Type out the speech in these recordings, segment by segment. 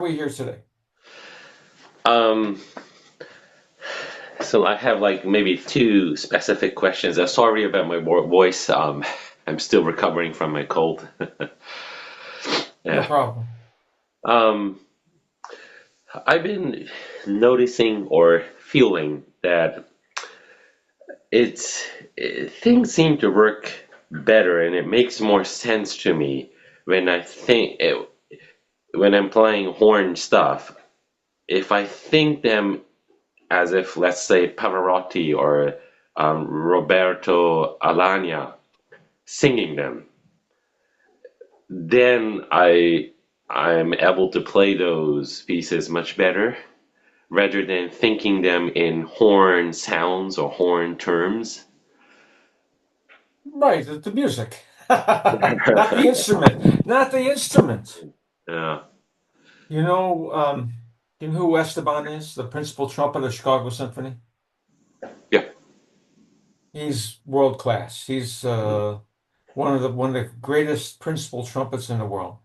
we here today? Um, so I have like maybe two specific questions. I'm sorry about my voice. I'm still recovering from my cold. No Yeah. problem. Um, I've been noticing or feeling that it's things seem to work better, and it makes more sense to me when when I'm playing horn stuff. If I think them as if, let's say, Pavarotti or Roberto Alagna singing them, then I'm able to play those pieces much better rather than thinking them in horn sounds or horn terms. Right, the music. Not the instrument. Not the instrument. Yeah. You know, um, you know who Esteban is? The principal trumpet of Chicago Symphony? Yeah. He's world class. He's one of the greatest principal trumpets in the world.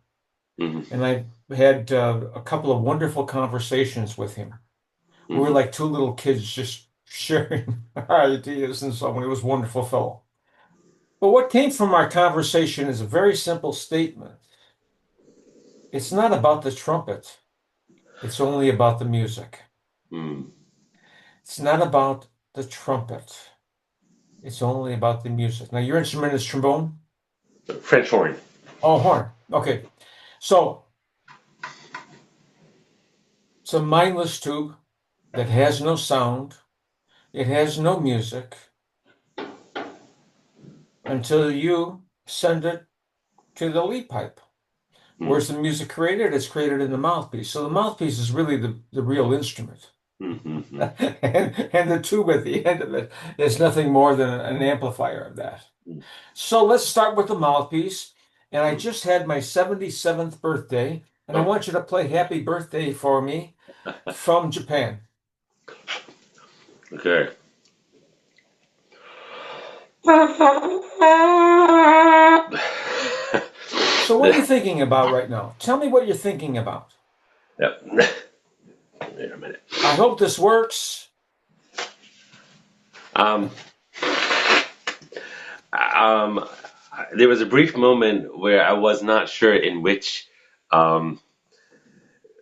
Hmm. And I had a couple of wonderful conversations with him. We were Hmm. like two little kids just sharing our ideas and so on. It was a wonderful fellow. But what came from our conversation is a very simple statement. It's not about the trumpet. It's only about the music. Mm. It's not about the trumpet. It's only about the music. Now, your instrument is trombone? French horn. Oh, horn. Okay. So it's a mindless tube that has no sound. It has no music until you send it to the lead pipe. Mm. Where's the music created? It's created in the mouthpiece. So the mouthpiece is really the real instrument. Mm-hmm. And the tube at the end of it is nothing more than an amplifier of that. So let's start with the mouthpiece. And I just had my 77th birthday, and I Oh, want you to play Happy Birthday for me from Japan. okay. So what are you thinking about right now? Tell me what you're thinking about. Yep. Wait a minute. I hope this works. Um, um, there was a brief moment where I was not sure in um,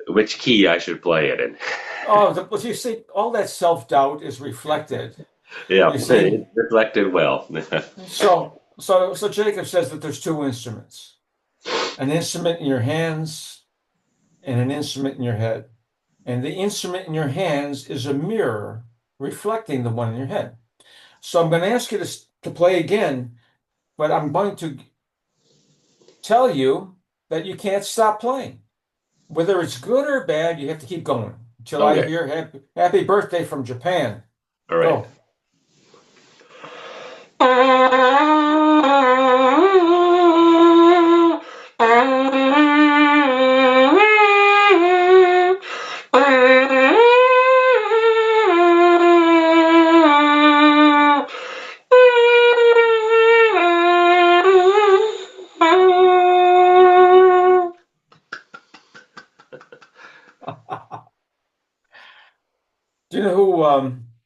which key I should play it in. Oh, but you see, all that self-doubt is reflected. Yeah, You see, it reflected well. so Jacob says that there's two instruments, an instrument in your hands and an instrument in your head. And the instrument in your hands is a mirror reflecting the one in your head. So I'm going to ask you to play again, but I'm going to tell you that you can't stop playing. Whether it's good or bad, you have to keep going until I Okay, hear happy birthday from Japan. all right. Go. Do you know who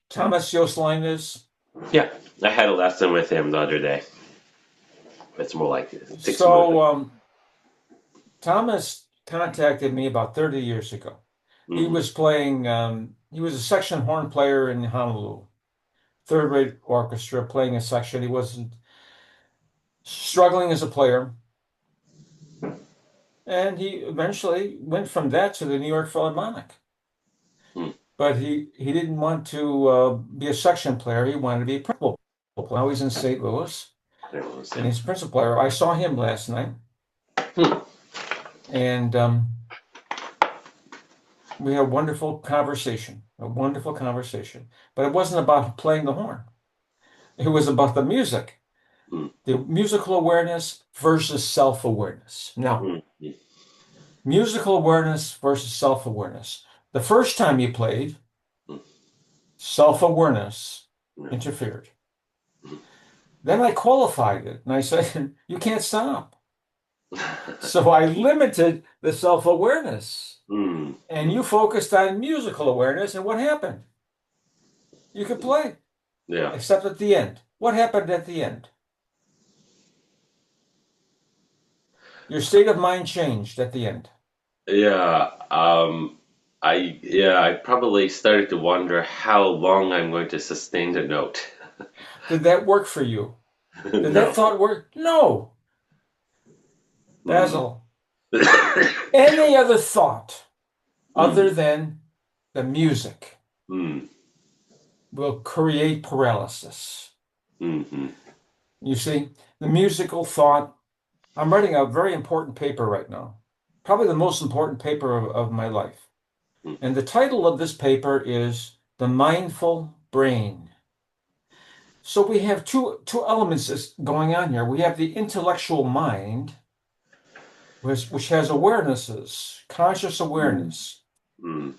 Thomas Josline is? Yeah, I had a lesson with him the other day. It's more like 6 months. So Thomas contacted me about 30 years ago. Mm-hmm. He was a section horn player in Honolulu, third rate orchestra playing a section. He wasn't struggling as a player. And he eventually went from that to the New York Philharmonic. But he didn't want to be a section player. He wanted to be a principal player. Now he's in St. Louis and he's a principal player. I saw him last night and we had a wonderful conversation. But it wasn't about playing the horn. It was about the music, the musical awareness versus self-awareness. Now, Mm-hmm. musical awareness versus self-awareness. The first time you played, self-awareness interfered. Then I qualified it and I said, you can't stop. So I limited the self-awareness. Mm. And you focused on musical awareness, and what happened? You could play, Yeah. except at the end. What happened at the end? Your state of mind changed at the end. Yeah. I probably started to wonder how long I'm going to sustain the note. Did that work for you? Did No. that thought work? No. Mm. Basil, any other thought other than the music Mm. will create paralysis. Mm-hmm. You see, the musical thought. I'm writing a very important paper right now, probably the most important paper of my life. Mm. And the title of this paper is The Mindful Brain. So we have two elements going on here. We have the intellectual mind, which has awarenesses, conscious awareness, Mm.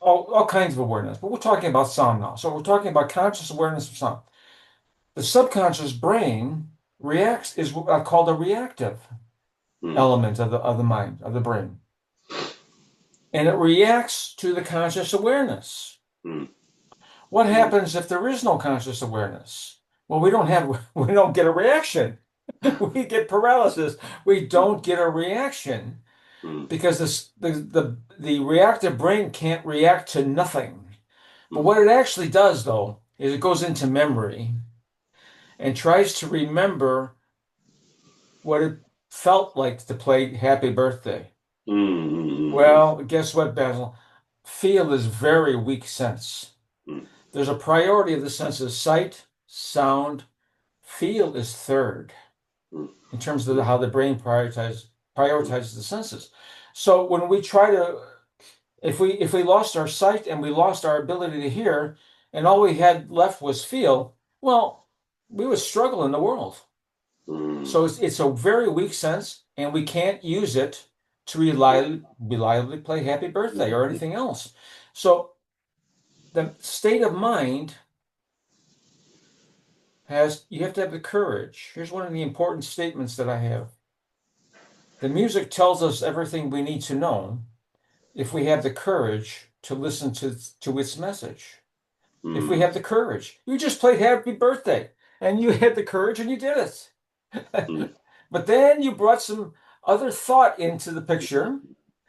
all kinds of awareness. But we're talking about sound now. So we're talking about conscious awareness of sound. The subconscious brain is called a reactive Mm. element of the mind, of the brain. And it reacts to the conscious awareness. Mm. What happens if there is no conscious awareness? Well, we don't get a reaction. We get paralysis. We don't get a reaction Mm. because the reactive brain can't react to nothing. But Mm. what it actually does, though, is it goes into memory and tries to remember what it felt like to play Happy Birthday. Mm. Well, guess what, Basil? Feel is very weak sense. Mm. There's a priority of the senses: sight, sound. Feel is third Mm. in terms of how the brain prioritizes the senses. So when we try to, if we lost our sight and we lost our ability to hear, and all we had left was feel, well, we would struggle in the world. Mm. So it's a very weak sense, and we can't use it to reliably play Happy Birthday or anything else. So the state of mind you have to have the courage. Here's one of the important statements that I have. The music tells us everything we need to know if we have the courage to listen to its message. If we Mm. have the courage. You just played Happy Birthday and you had the courage and you did it. Mm. But then you brought some other thought into the picture,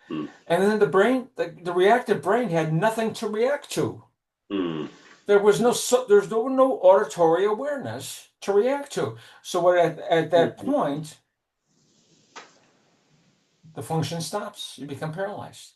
Mm. and then the reactive brain had nothing to react to. Mm. There's no auditory awareness to react to. So at that point, the function stops. You become paralyzed.